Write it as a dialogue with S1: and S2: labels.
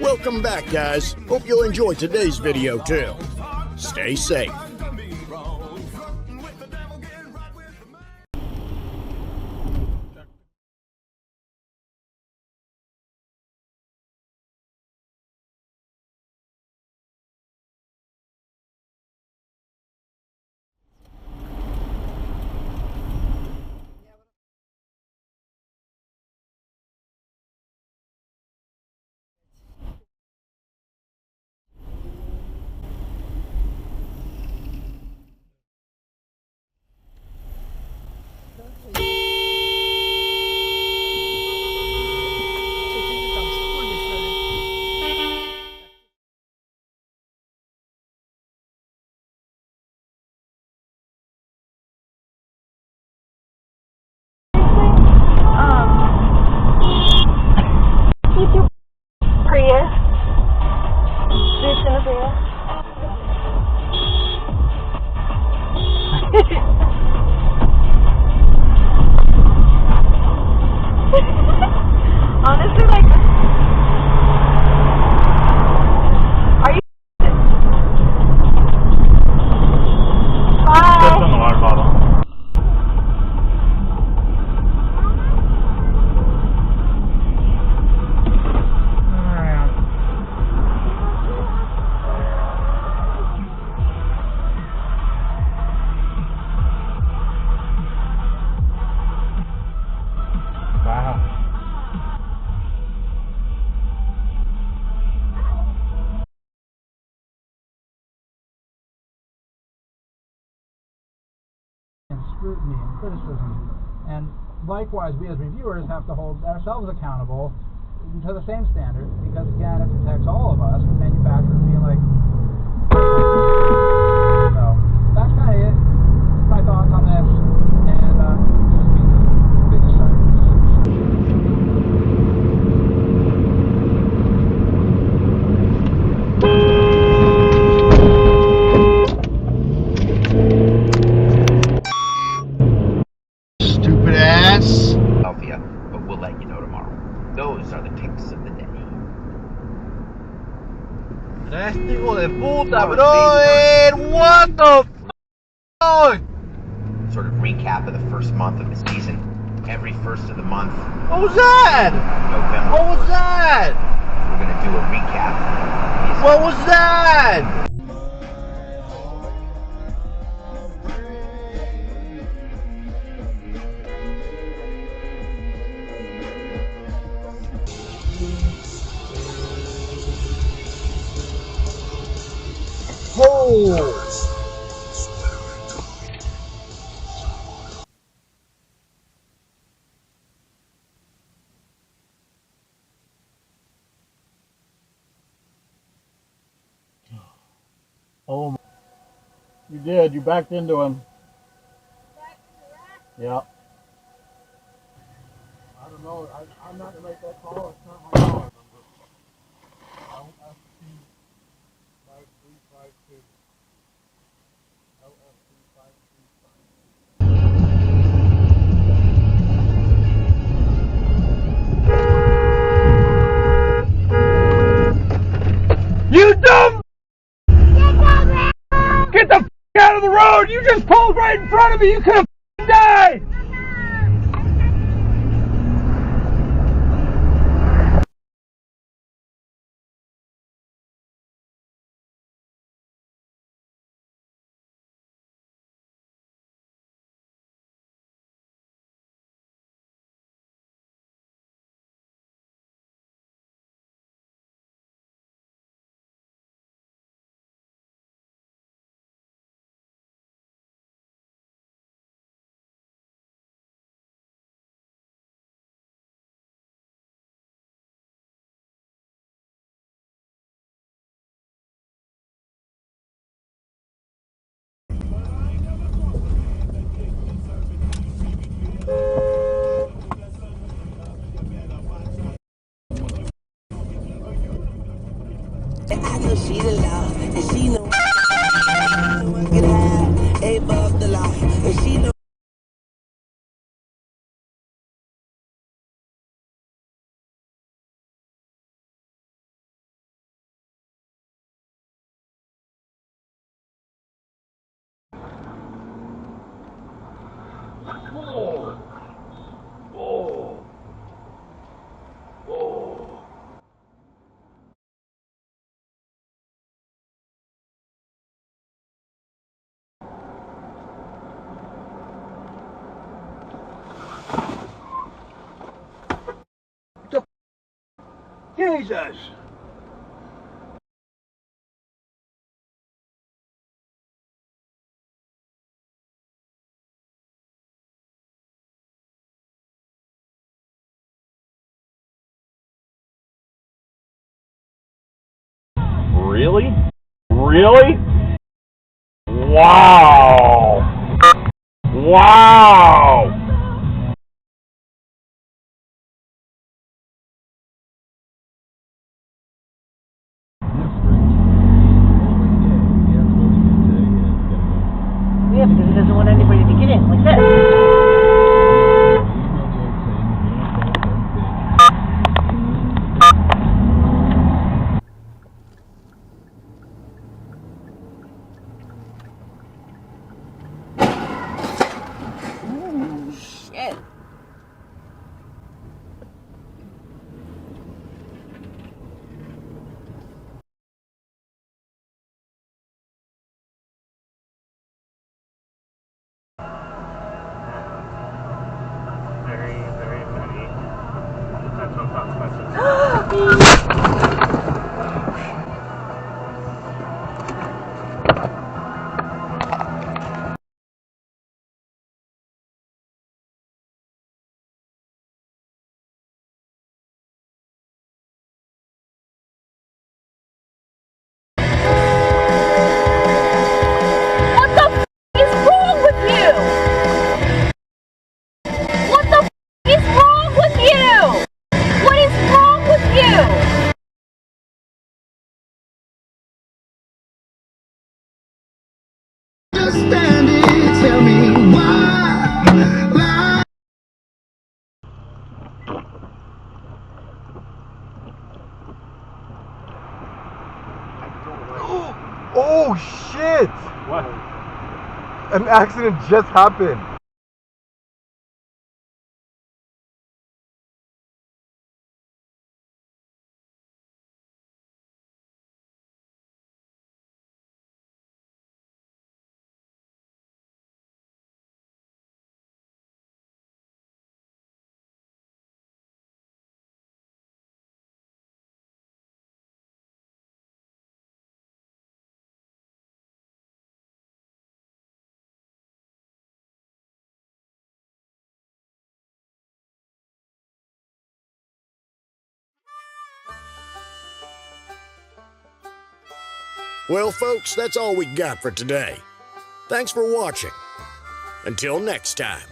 S1: Welcome back, guys. Hope you'll enjoy today's video too. Stay safe.
S2: Honestly, like, are you? Bye.
S3: Just on the water bottle.
S4: Scrutiny and criticism, and likewise we as reviewers have to hold ourselves accountable to the same standard, because again it protects all of us from manufacturers being like, so that's kind of it, my thoughts on this, and this will be the biggest side of this.
S5: But we'll let you know tomorrow. Those are the picks of the day.
S6: Este hijo de puta, brother! What the f***?
S5: Sort of recap of the first month of the season. Every first of the month.
S6: What was that?
S5: November.
S6: What was that?
S5: We're gonna do a recap.
S6: What was that?
S3: Oh, you did. You backed into him. Yeah. I don't know. I'm not going to make that call. It's not my call. LFC 5352. LFC 5352. You dumb! Get the f*** out of the road! You just pulled right in front of me! You could have died!
S7: I know she the law, and she know I can hide above the law, and she know.
S3: Jesus!
S8: Really? Really? Wow! Wow!
S9: Yeah, because he doesn't want anybody to get in like this.
S7: Shit.
S8: Very, very funny. That's what consequences.
S2: What the f is wrong with you? What the f is wrong with you? What is wrong with you?
S7: Understand it, tell me why.
S6: Oh shit!
S8: What?
S6: An accident just happened.
S1: Well, folks, that's all we got for today. Thanks for watching. Until next time.